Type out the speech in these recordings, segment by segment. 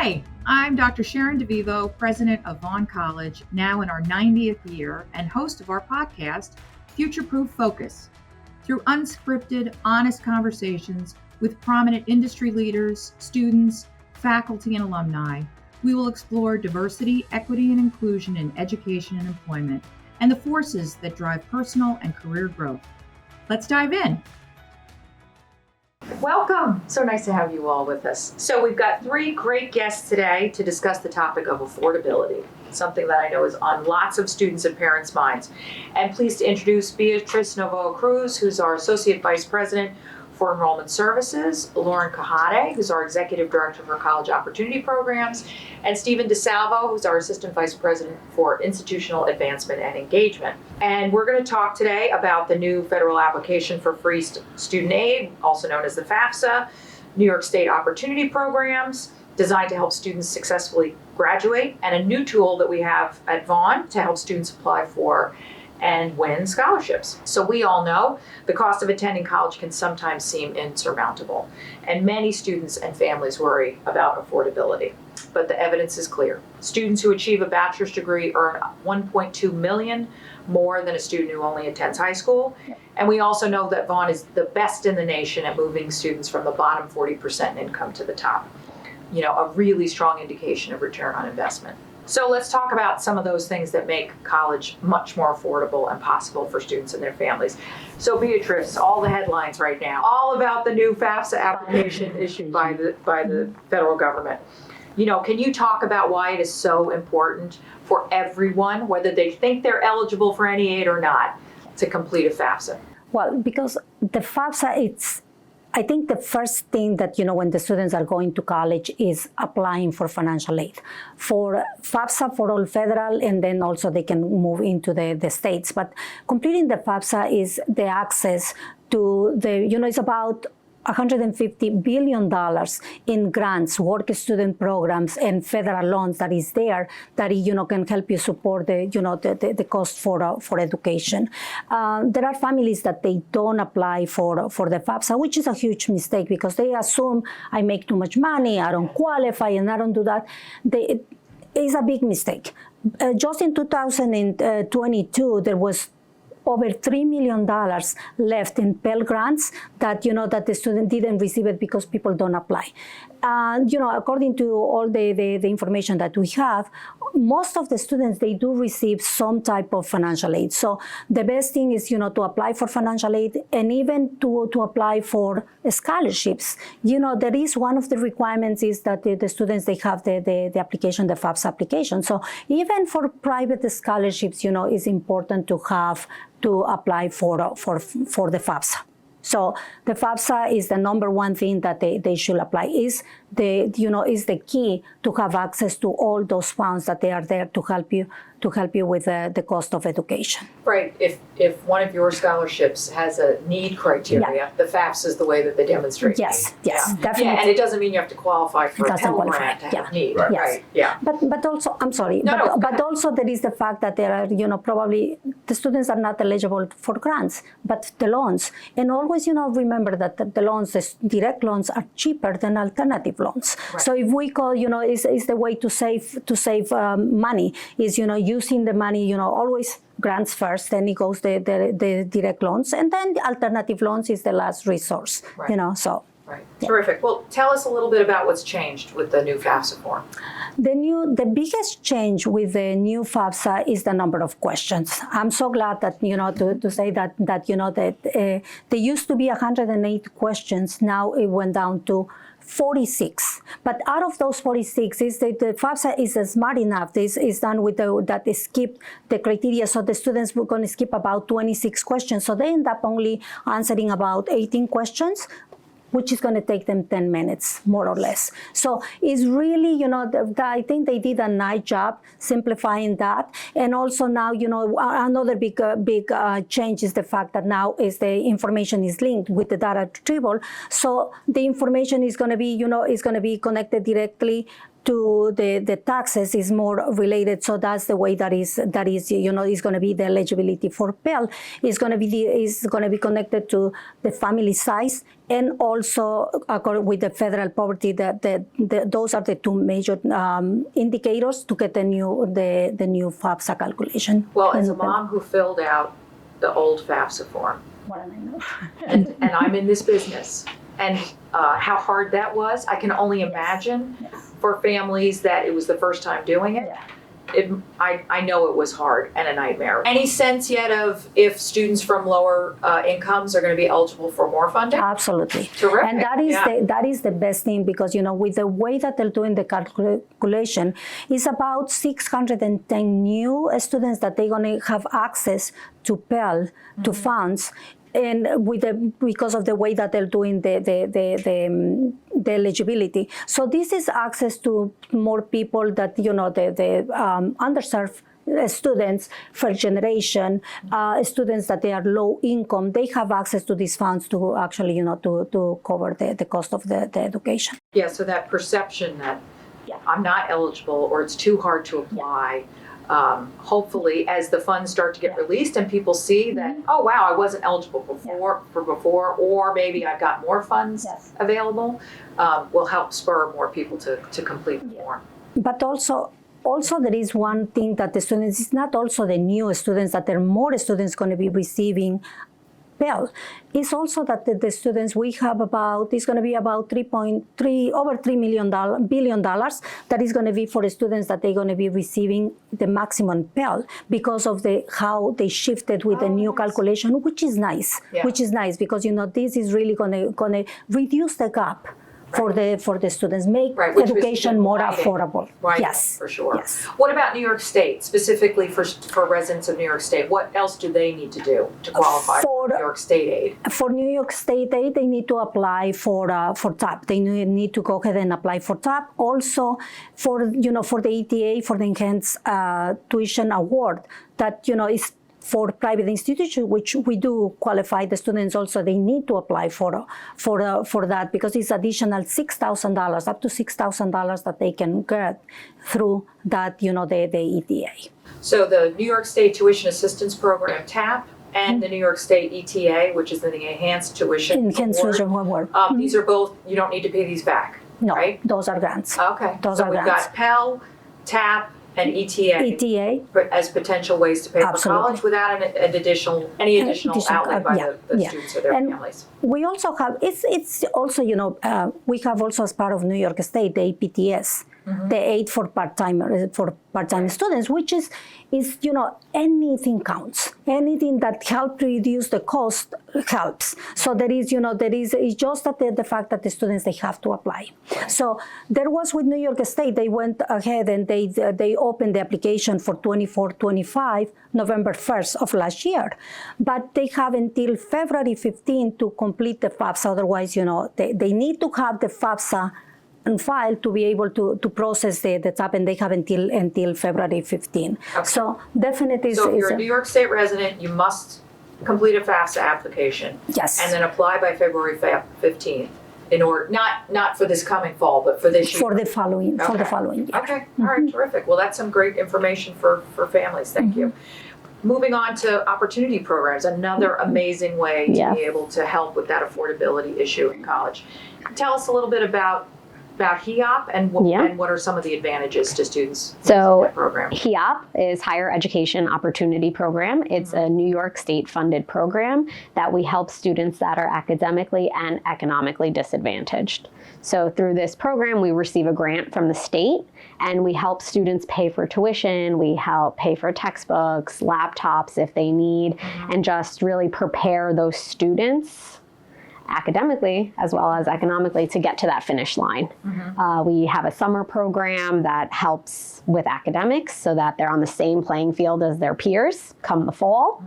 Hi, I'm Dr. Sharon DeVivo, president of Vaughn College, now in our 90th year, and host of our podcast, Future Proof Focus. Through unscripted, honest conversations with prominent industry leaders, students, faculty, and alumni, we will explore diversity, equity, and inclusion in education and employment, and the forces that drive personal and career growth. Let's dive in. Welcome. So nice to have you all with us. So we've got three great guests today to discuss the topic of affordability, something that I know is on lots of students' and parents' minds. And pleased to introduce Beatrice Novoa-Cruz, who's our Associate Vice President for Enrollment Services, Lauren Cajade, who's our Executive Director for College Opportunity Programs, and Stephen DeSalvo, who's our Assistant Vice President for Institutional Advancement and Engagement. And we're going to talk today about the new federal application for free student aid, also known as the FAFSA, New York State Opportunity Programs, designed to help students successfully graduate, and a new tool that we have at Vaughn to help students apply for and win scholarships. So we all know the cost of attending college can sometimes seem insurmountable, and many students and families worry about affordability. But the evidence is clear. Students who achieve a bachelor's degree earn $1.2 million more than a student who only attends high school. And we also know that Vaughn is the best in the nation at moving students from the bottom 40% in income to the top. You know, a really strong indication of return on investment. So let's talk about some of those things that make college much more affordable and possible for students and their families. So Beatrice, all the headlines right now, all about the new FAFSA application issued by the federal government. You know, can you talk about why it is so important for everyone, whether they think they're eligible for any aid or not, to complete a FAFSA? Well, because the FAFSA, I think the first thing that, when the students are going to college is applying for financial aid. For FAFSA, for all federal, and then also they can move into the states. But completing the FAFSA is the access to it's about $150 billion in grants, work student programs, and federal loans that is there that can help you support the cost for education. There are families that they don't apply for the FAFSA, which is a huge mistake because they assume I make too much money, I don't qualify, and I don't do that. It is a big mistake. Just in 2022, there was over $3 million left in Pell Grants that the student didn't receive it because people don't apply. According to all the information that we have, most of the students, they do receive some type of financial aid. So the best thing is, to apply for financial aid and even to apply for scholarships. There is one of the requirements is that the students, they have the application, the FAFSA application. So even for private scholarships, it's important to apply for the FAFSA. So the FAFSA is the number one thing that they should apply. Is the key to have access to all those funds that they are there to help you with the cost of education. Right. If one of your scholarships has a need criteria, the FAFSA is the way that they demonstrate. Yes, definitely. Yeah, and it doesn't mean you have to qualify for a Pell Grant to have need. Right. Yes. Yeah. But also, I'm sorry. But also there is the fact that there are probably the students are not eligible for grants, but the loans. And always remember that the loans, the direct loans, are cheaper than alternative loans. Right. So if we call is the way to save money is using the money always grants first, then it goes the direct loans, and then the alternative loans is the last resource. Right. So. Right. Yeah. Terrific. Well, tell us a little bit about what's changed with the new FAFSA form. The biggest change with the new FAFSA is the number of questions. I'm so glad that to say that there used to be 108 questions. Now it went down to 46. But out of those 46, is that the FAFSA is smart enough. This is done with that they skip the criteria. So the students were going to skip about 26 questions. So they end up only answering about 18 questions, which is going to take them 10 minutes, more or less. So it's really, I think they did a nice job simplifying that. And also now, another big change is the fact that now the information is linked with the data retrieval. So the information is going to be, is going to be connected directly to the taxes is more related. So that's the way that is is going to be the eligibility for Pell. Is going to be connected to the family size, and also with the federal poverty. Those are the two major indicators to get the new FAFSA calculation. Well, as a mom who filled out the old FAFSA form, what do I know? and I'm in this business, and how hard that was, I can only imagine for families that it was the first time doing it. I know it was hard and a nightmare. Any sense yet of if students from lower incomes are going to be eligible for more funding? Absolutely. Terrific. And that is the best thing, because with the way that they're doing the calculation, it's about 610 new students that they're going to have access to Pell, to funds. And because of the way that they're doing the eligibility, so this is access to more people that the underserved students, first generation students that they are low income, they have access to these funds to actually to cover the cost of the education. Yeah. So that perception that I'm not eligible or it's too hard to apply. Hopefully, as the funds start to get released and people see that, oh wow, I wasn't eligible before, or maybe I've got more funds available, will help spur more people to complete the form. But also there is one thing that the students, it's not also the new students, that there are more students going to be receiving Pell. It's also that the students, we have it's going to be about over $3 billion that is going to be for the students that they're going to be receiving the maximum Pell because of how they shifted with the new calculation, which is nice. Which is nice because this is really going to reduce the gap for the students, make education more affordable. Right. Yes, for sure. Yes. What about New York State, specifically for residents of New York State? What else do they need to do to qualify for New York State aid? For New York State aid, they need to apply for TAP. They need to go ahead and apply for TAP. Also, for the ETA, for the enhanced tuition award, that is for private institutions, which we do qualify the students also, they need to apply for that because it's additional $6,000, up to $6,000 that they can get through that, the ETA. So the New York State Tuition Assistance Program, TAP, and the New York State ETA, which is the Enhanced Tuition Award. These are both, you don't need to pay these back, right? Those are grants. Okay. So we've got Pell, TAP, and ETA as potential ways to pay for college without any additional outlay by the students or their families. We also have, it's also, we have also as part of New York State, the APTS, the aid for part-time students, which is anything counts. Anything that helps reduce the cost helps. So it's just that the fact that the students, they have to apply. So there was with New York State, they went ahead and they opened the application for 24-25, November 1st of last year. But they have until February 15 to complete the FAFSA. Otherwise, they need to have the FAFSA and file to be able to process the TAP, and they have until February 15. Okay. So definitely. So if you're a New York State resident, you must complete a FAFSA application. Yes. And then apply by February 15th. In order, not for this coming fall, but for this year. For the following year. Okay. All right. Terrific. Well, that's some great information for families. Thank you. Moving on to opportunity programs, another amazing way to be able to help with that affordability issue in college. Tell us a little bit about HEOP and what are some of the advantages to students in that program? HEOP is Higher Education Opportunity Program. It's a New York State funded program that we help students that are academically and economically disadvantaged. So through this program, we receive a grant from the state and we help students pay for tuition, we help pay for textbooks, laptops if they need, and just really prepare those students academically as well as economically to get to that finish line. We have a summer program that helps with academics so that they're on the same playing field as their peers come the fall.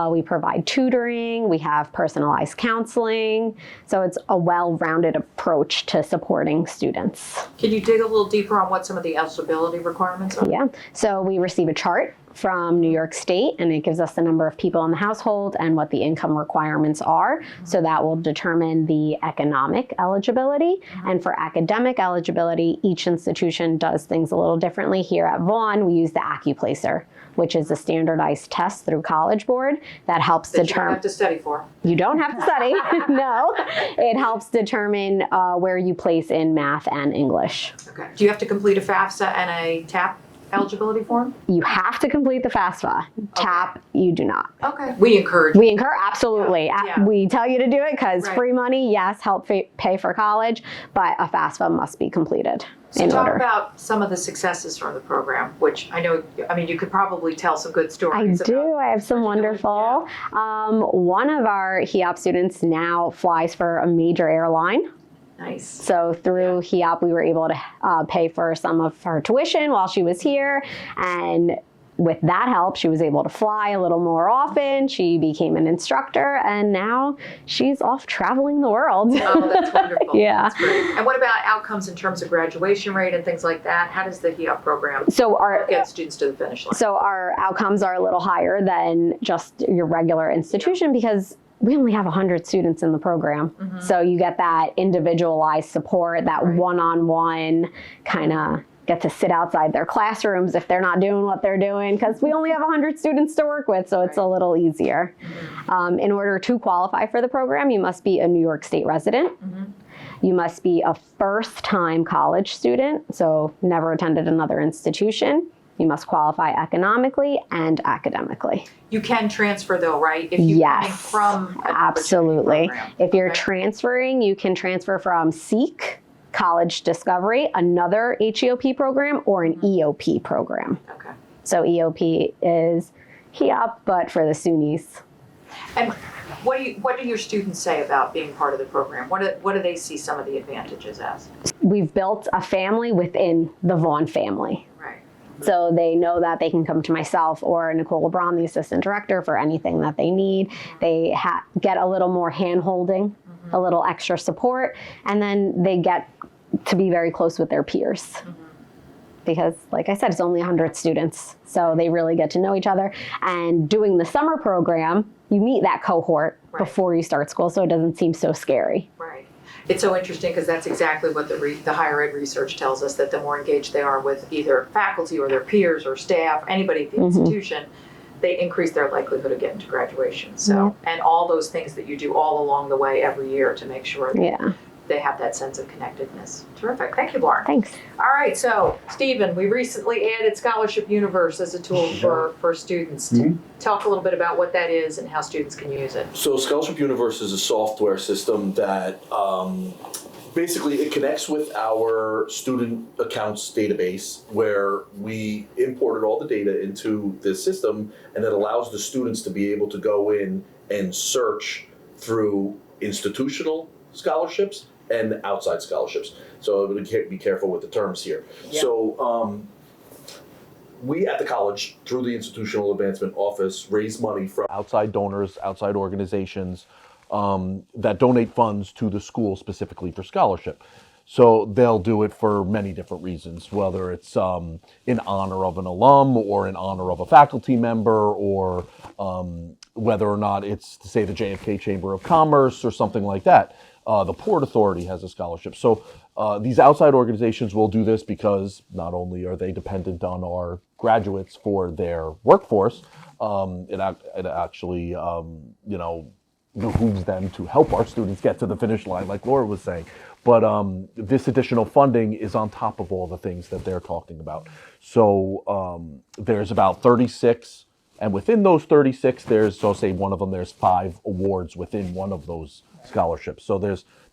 We provide tutoring, we have personalized counseling, so it's a well-rounded approach to supporting students. Can you dig a little deeper on what some of the eligibility requirements are? Yeah, so we receive a chart from New York State, and it gives us the number of people in the household and what the income requirements are. So that will determine the economic eligibility. And for academic eligibility, each institution does things a little differently. Here at Vaughn, we use the AccuPlacer, which is a standardized test through College Board that helps That you don't determine. have to study for. You don't have to study, no. It helps determine where you place in math and English. Okay. Do you have to complete a FAFSA and a TAP eligibility form? You have to complete the FAFSA. TAP, you do not. Okay. We encourage. We incur, absolutely. Yeah. We tell you to do it because Right. free money, yes, help pay for college, but a FAFSA must be completed So in talk order. about some of the successes from the program, which I know, I mean, you could probably tell some good I stories do. about. I have some wonderful. One of our HEOP students now flies for a major airline. Nice. So through HEOP, we were able to pay for some of her tuition while she was here. And with that help, she was able to fly a little more often. She became an instructor, and now she's off traveling the world. Oh, that's wonderful. Yeah. That's great. And what about outcomes in terms of graduation rate and things like that? How does the HEOP program So get students to the finish line? So our outcomes are a little higher than just your regular institution because we only have 100 students in the program. So you get that individualized support, that Right. one-on-one kind of get to sit outside their classrooms if they're not doing what they're doing because we only have 100 students to work with, so it's a little easier. In order to qualify for the program, you must be a New York State resident. You must be a first-time college student, so never attended another institution. You must qualify economically and academically. You can transfer though, right? If you're coming Yes, from an absolutely. opportunity program. If you're Okay. transferring, you can transfer from SEEK, College Discovery, another HEOP program, or an EOP program. Okay. So EOP is HEOP, but for the SUNYs. And what do your students say about being part of the program? What do they see some of the advantages as? We've built a family within the Vaughn family. Right. So they know that they can come to myself or Nicole LeBron, the assistant director, for anything that they need. They get a little more hand-holding, a little extra support, and then they get to be very close with their peers. Because, like I said, it's only 100 students, so they really get to know each other. And doing the summer program, you meet that cohort Right. before you start school, so it doesn't seem so scary. Right. It's so interesting because that's exactly what the higher ed research tells us, that the more engaged they are with either faculty or their peers or staff, anybody at the institution, they increase their likelihood of getting to graduation. So, and all those things that you do all along the way every year to make sure that Yeah, they have that sense of connectedness. Terrific. Thank you, Lauren. thanks. All right, so Stephen, we recently added Scholarship Universe as a tool for students. Talk a little bit about what that is and how students can use it. So Scholarship Universe is a software system that basically it connects with our student accounts database where we imported all the data into this system, and it allows the students to be able to go in and search through institutional scholarships and outside scholarships. So be careful with the terms here. Yeah. So we at the college, through the Institutional Advancement Office, raise money from outside donors, outside organizations that donate funds to the school specifically for scholarship. So they'll do it for many different reasons, whether it's in honor of an alum or in honor of a faculty member, or whether or not it's to say the JFK Chamber of Commerce or something like that. The Port Authority has a scholarship. So these outside organizations will do this because not only are they dependent on our graduates for their workforce, it actually, behooves them to help our students get to the finish line, like Laura was saying. But this additional funding is on top of all the things that they're talking about. So there's about 36, and within those 36, say one of them, there's 5 awards within one of those scholarships. So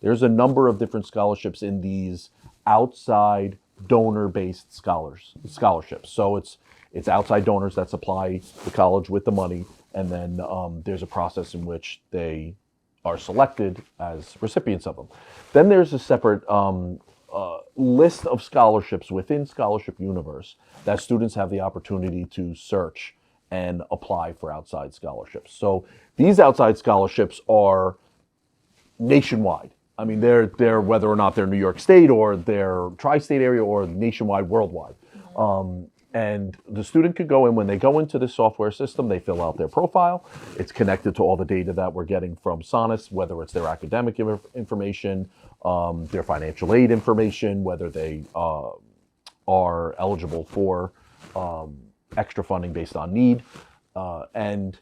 there's a number of different scholarships in these outside donor-based scholarships. So it's outside donors that supply the college with the money, and then there's a process in which they are selected as recipients of them. Then there's a separate list of scholarships within Scholarship Universe that students have the opportunity to search and apply for outside scholarships. So these outside scholarships are nationwide. I mean, they're whether or not they're New York State or they're tri-state area or nationwide, worldwide. And the student could go in, when they go into the software system, they fill out their profile. It's connected to all the data that we're getting from Sonus, whether it's their academic information, their financial aid information, whether they are eligible for extra funding based on need. And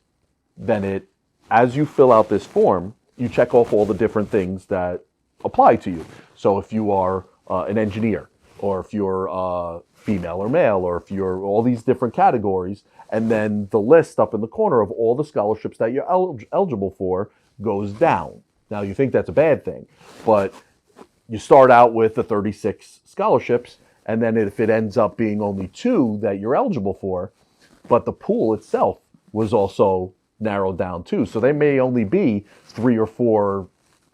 then as you fill out this form, you check off all the different things that apply to you. So if you are an engineer, or if you're female or male, or if you're all these different categories, and then the list up in the corner of all the scholarships that you're eligible for goes down. Now you think that's a bad thing, but you start out with the 36 scholarships, and then if it ends up being only 2 that you're eligible for, but the pool itself was also narrowed down too. So there may only be 3 or 4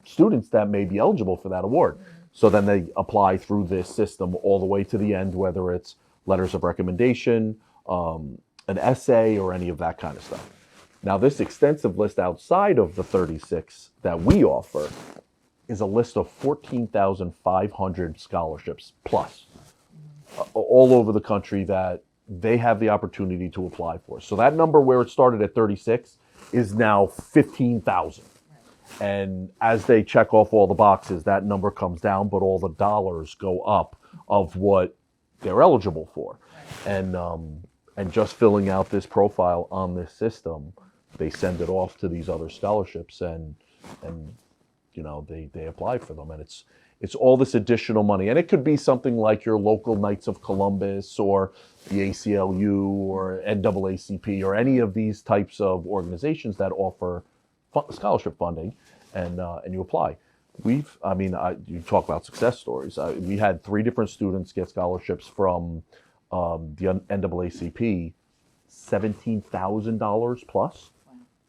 students that may be eligible for that award. So then they apply through this system all the way to the end, whether it's letters of recommendation, an essay, or any of that kind of stuff. Now, this extensive list outside of the 36 that we offer is a list of 14,500 scholarships plus all over the country that they have the opportunity to apply for. So that number where it started at 36 is now 15,000. And as they check off all the boxes, that number comes down, but all the dollars go up of what they're eligible for. And just filling out this profile on this system, they send it off to these other scholarships, and you know, they apply for them. And it's all this additional money. And it could be something like your local Knights of Columbus, or the ACLU, or NAACP, or any of these types of organizations that offer scholarship funding, and you apply. You talk about success stories. We had 3 different students get scholarships from the NAACP, $17,000 plus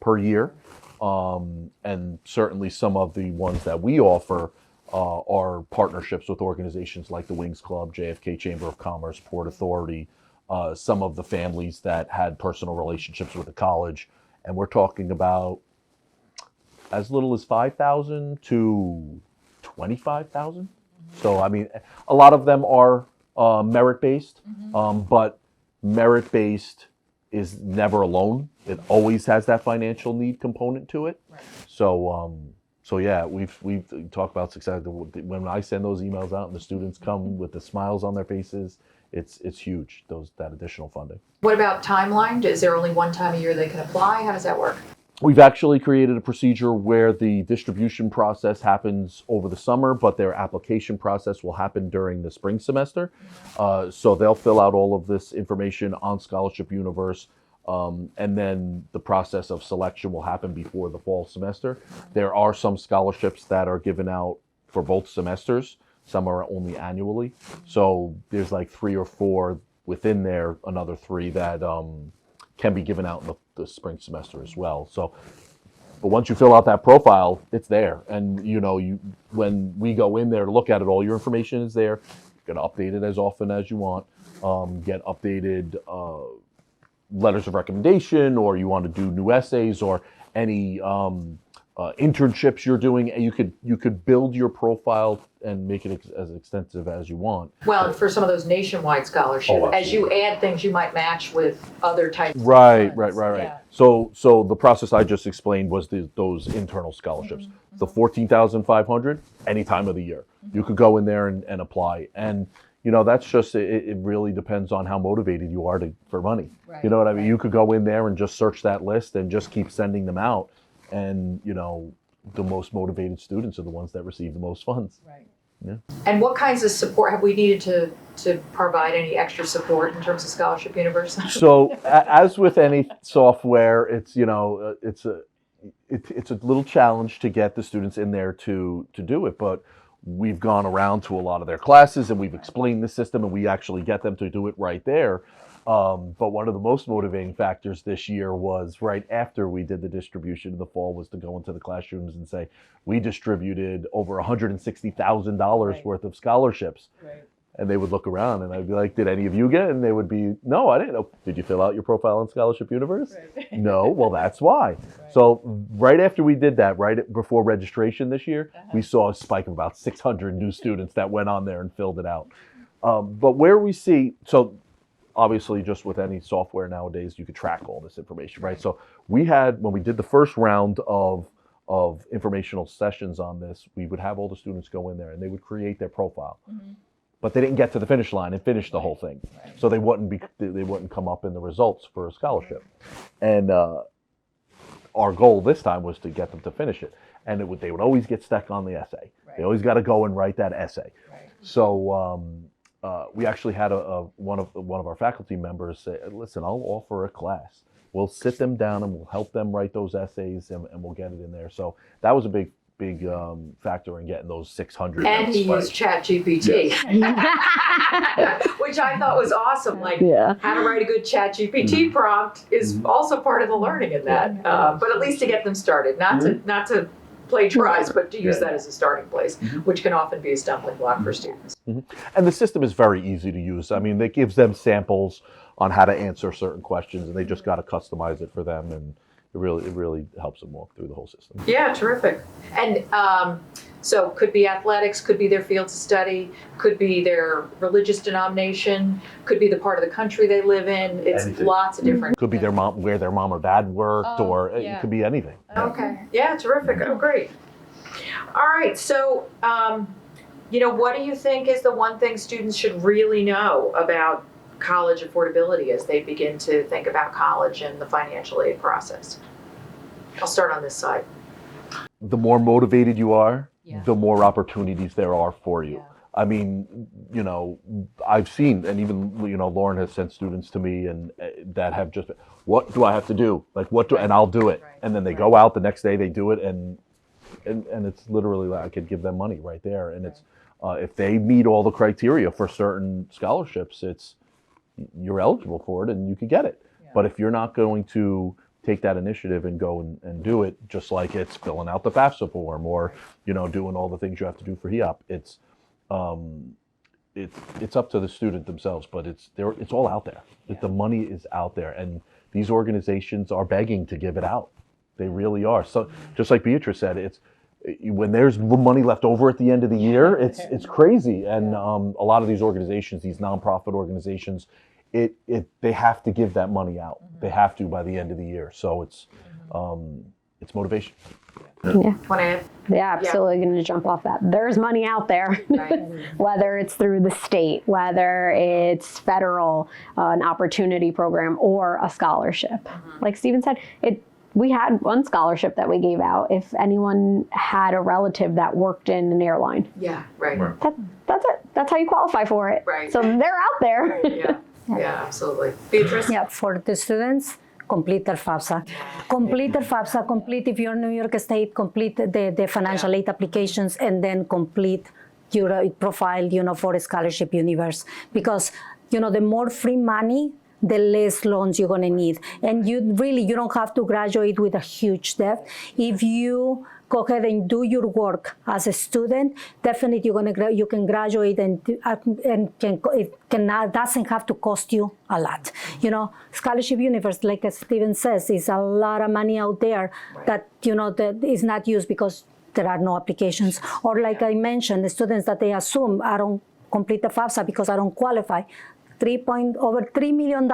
per year. And certainly some of the ones that we offer are partnerships with organizations like the Wings Club, JFK Chamber of Commerce, Port Authority, some of the families that had personal relationships with the college. And we're talking about as little as 5,000 to 25,000. So, I mean, a lot of them are merit-based, but merit-based is never alone. It always has that financial need component to it. Right. So yeah, we've talked about success. When I send those emails out and the students come with the smiles on their faces, it's huge, that additional funding. What about timeline? Is there only one time a year they can apply? How does that work? We've actually created a procedure where the distribution process happens over the summer, but their application process will happen during the spring semester. So they'll fill out all of this information on Scholarship Universe, and then the process of selection will happen before the fall semester. There are some scholarships that are given out for both semesters. Some are only annually. So there's like 3 or 4 within there, another 3 that can be given out in the spring semester as well. So, but once you fill out that profile, it's there. And when we go in there to look at it, all your information is there. You can update it as often as you want. Get updated letters of recommendation, or you want to do new essays, or any internships you're doing. And you could build your profile and make it as extensive as you want. Well, and for some of those nationwide scholarships, as you add things, you might match with other types of Right. Yeah. So the process I just explained was those internal scholarships. The 14,500, any time of the year. You could go in there and apply. And that's just, it really depends on how motivated you are for money. Right. You know what I mean? You could go in there and just search that list and just keep sending them out. And, the most motivated students are the ones that receive the most funds. Right. Yeah. And what kinds of support have we needed to provide? Any extra support in terms of Scholarship Universe? So as with any software, it's it's a little challenge to get the students in there to do it, but we've gone around to a lot of their classes and we've explained the system, and we actually get them to do it right there. But one of the most motivating factors this year was right after we did the distribution in the fall was to go into the classrooms and say, we distributed over $160,000 worth of scholarships. Right. And they would look around and I'd be like, did any of you get it? And they would be, no, I didn't know. Did you fill out your profile on Scholarship Universe? Right. No, well, that's why. Right. So right after we did that, right before registration this year, we saw a spike of about 600 new students that went on there and filled it out. But where we see, so obviously, just with any software nowadays, you could track all this information, right? So we had, when we did the first round of informational sessions on this, we would have all the students go in there and they would create their profile. But they didn't get to the finish line and finish the whole thing. So they wouldn't come up in the results for a scholarship. And our goal this time was to get them to finish it. And they would always get stuck on the essay. They always got to go and write that essay. So we actually had one of our faculty members say, listen, I'll offer a class. We'll sit them down and we'll help them write those essays and we'll get it in there. So that was a big factor in getting those 600. And he used ChatGPT, which I thought was awesome. Like how to write a good ChatGPT prompt is also part of the learning in that. But at least to get them started, not to plagiarize, but to use that as a starting place, which can often be a stumbling block for students. And the system is very easy to use. I mean, it gives them samples on how to answer certain questions, and they just got to customize it for them, and it really helps them walk through the whole system. Yeah, terrific. And so could be athletics, could be their fields of study, could be their religious denomination, could be the part of the country they live in. It's anything. Lots of different. Could be their mom, where their mom or dad worked, or it could be anything. Okay. Yeah, terrific. Oh, great. All right. So, what do you think is the one thing students should really know about college affordability as they begin to think about college and the financial aid process? I'll start on this side. The more motivated you are, the more opportunities there are for you. I mean, I've seen, and even, Lauren has sent students to me and that have just, what do I have to do? Like, and I'll do it. And then they go out the next day, they do it. And it's literally like I could give them money right there. And it's, if they meet all the criteria for certain scholarships, you're eligible for it and you could get it. But if you're not going to take that initiative and go and do it, just like it's filling out the FAFSA form or, doing all the things you have to do for HEOP, it's up to the student themselves, but it's all out there. The money is out there, and these organizations are begging to give it out. They really are. So just like Beatrice said, when there's money left over at the end of the year, it's crazy. And a lot of these organizations, these nonprofit organizations, they have to give that money out. They have to by the end of the year. So it's motivation. Yeah, absolutely going to jump off that. There's money out there, whether it's through the state, whether it's federal, an opportunity program, or a scholarship. Like Stephen said, we had one scholarship that we gave out if anyone had a relative that worked in an airline. Yeah, right. That's it. That's how you qualify for it. Right. So they're out there. Yeah, absolutely. Beatrice? Yeah, for the students, complete their FAFSA. Complete if you're in New York State, complete the financial aid applications, and then complete your profile, for a scholarship universe. Because, the more free money, the less loans you're gonna need. And you don't have to graduate with a huge debt. If you go ahead and do your work as a student, definitely you can graduate and doesn't have to cost you a lot. Scholarship universe, like as Steven says, is a lot of money out there that that is not used because there are no applications. Or like I mentioned, the students that they assume I don't complete the FAFSA because I don't qualify. Over $3 million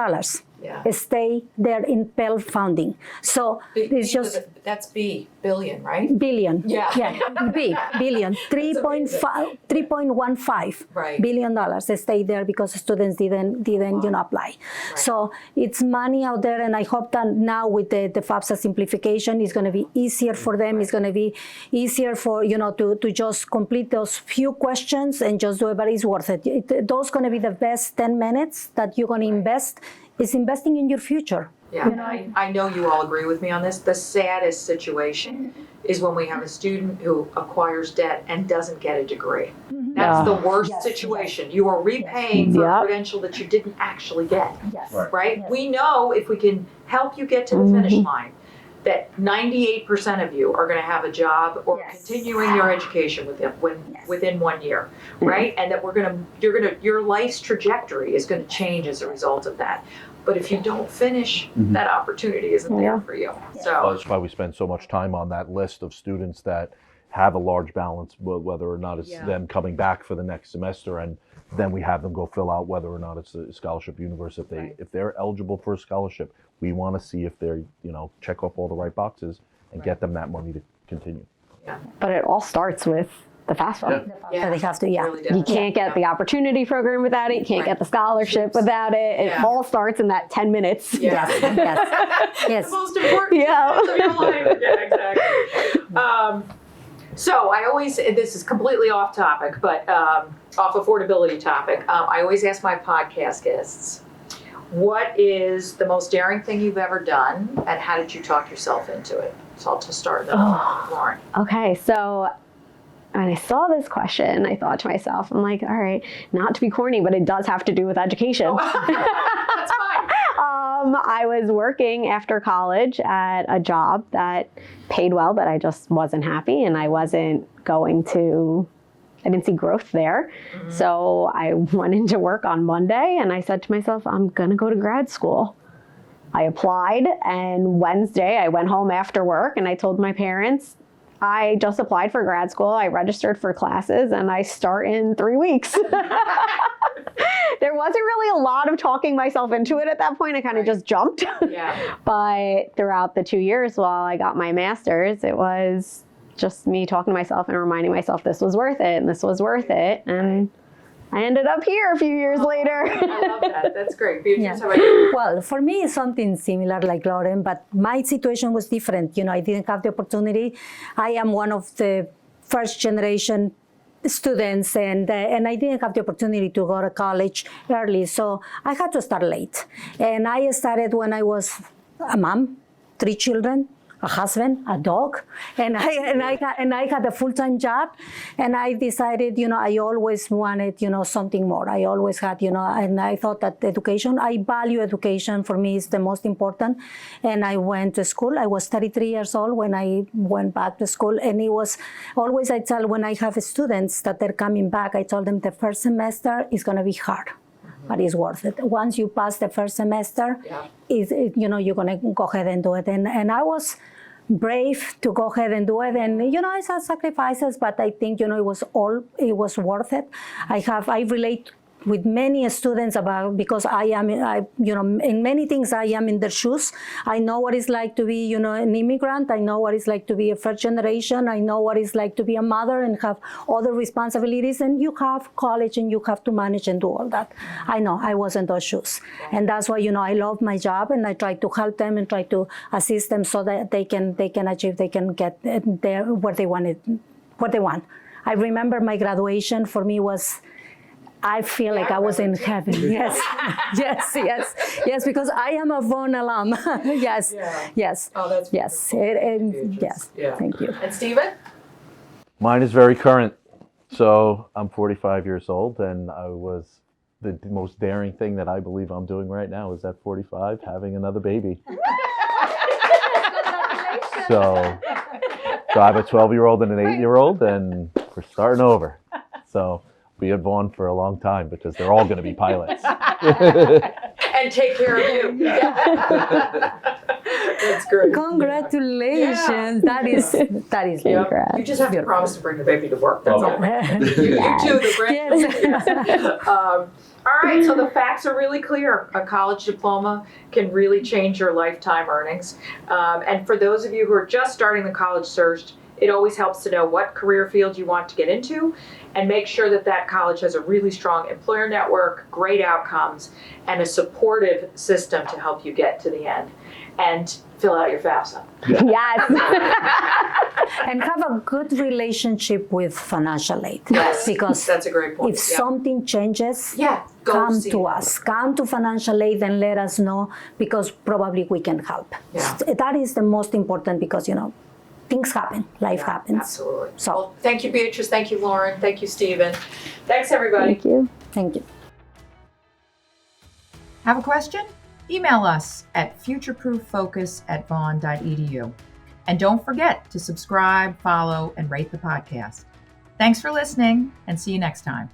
stay there in Pell funding. So it's just that's billion, right? Billion. Billion. 3.15 billion dollars stay there because students didn't apply. So it's money out there, and I hope that now with the FAFSA simplification, it's going to be easier for them. It's going to be easier for to just complete those few questions and just do it. But it's worth it. Those going to be the best 10 minutes that you're going to invest. Is investing in your future. Yeah, I know you all agree with me on this. The saddest situation is when we have a student who acquires debt and doesn't get a degree. That's the worst situation. You are repaying for a credential that you didn't actually get, right? We know if we can help you get to the finish line, that 98% of you are going to have a job or continuing your education within 1 year, right? And that your life's trajectory is going to change as a result of that. But if you don't finish, that opportunity isn't there for you. So that's why we spend so much time on that list of students that have a large balance, whether or not it's Yeah. them coming back for the next semester, and then we have them go fill out whether or not it's a scholarship universe. Right. If they're eligible for a scholarship, we want to see if they're, check off all the right boxes and get them that money to continue. Yeah. But it all starts with the FAFSA. Yeah. So they have to, yeah. Really You does. can't get the opportunity program without it. You can't get the scholarship without it. It Yeah. all starts in that 10 minutes. Yeah. Yes, yes. The most important Yeah. parts of your life. Yeah, exactly. So I always, this is completely off topic, but off affordability topic, I always ask my podcast guests, what is the most daring thing you've ever done, and how did you talk yourself into it? So I'll just start with Lauren. Okay, so when I saw this question, I thought to myself, I'm like, all right, not to be corny, but it does have to do with education. That's fine. I was working after college at a job that paid well, but I just wasn't happy, and I didn't see growth there. Mm-hmm. So I went into work on Monday, and I said to myself, I'm gonna go to grad school. I applied, and Wednesday I went home after work and I told my parents, I just applied for grad school, I registered for classes, and I start in 3 weeks. There wasn't really a lot of talking myself into it at that point. I kind of just jumped. Yeah. But throughout the 2 years while I got my master's, it was just me talking to myself and reminding myself this was worth it and this was worth it. And I ended up here a few years later. I love that. That's great. Beatrice, Yeah. how about you? Well, for me, it's something similar like Lauren, but my situation was different. I didn't have the opportunity. I am one of the first generation students, and I didn't have the opportunity to go to college early, so I had to start late. And I started when I was a mom, 3 children, a husband, a dog, and I had a full-time job, and I decided, I always wanted, something more. I always had, and I thought that I value education. For me, is the most important. And I went to school. I was 33 years old when I went back to school, and it was always, I tell when I have students that they're coming back, I told them the first semester is going to be hard. But it's worth it. Once you pass the first semester, you're going to go ahead and do it. And I was brave to go ahead and do it. And, it's had sacrifices, but I think, it was worth it. I relate with many students because in many things I am in their shoes. I know what it's like to be, an immigrant. I know what it's like to be a first generation. I know what it's like to be a mother and have other responsibilities. And you have college and you have to manage and do all that. I know I was in those shoes. And that's why, I love my job, and I try to help them and try to assist them so that they can achieve, they can get there where they want. I remember my graduation for me was, I feel like I was in heaven. Yes, yes, because I am a Vaughn alum. Yes, Yeah. yes, Oh, that's yes, wonderful. yes. Yeah. Thank you. And Stephen? Mine is very current. So I'm 45 years old, and the most daring thing that I believe I'm doing right now is at 45, having another baby. So I have a 12-year-old and an 8-year-old, and we're starting over. So be at Vaughn for a long time because they're all going to be pilots. And take care of you. That's great. Congratulations. That is Congrats. You just have to promise to bring the baby to work. That's all. You too, the Yes. All right, so the facts are really clear. A college diploma can really change your lifetime earnings. And for those of you who are just starting the college search, it always helps to know what career field you want to get into and make sure that college has a really strong employer network, great outcomes, and a supportive system to help you get to the end. And fill out your FAFSA. Yes. And have a good relationship with financial aid. Yes, Because that's a great point. if something changes, go come see to them. us. Come to financial aid and let us know, because probably we can help. Yeah. That is the most important, because, things happen. Life happens. Absolutely. So Well, thank you, Beatrice. Thank you, Lauren. Thank you, Stephen. Thanks, everybody. Thank you. thank you. Have a question? Email us at futureprooffocus@vaughn.edu. And don't forget to subscribe, follow, and rate the podcast. Thanks for listening, and see you next time.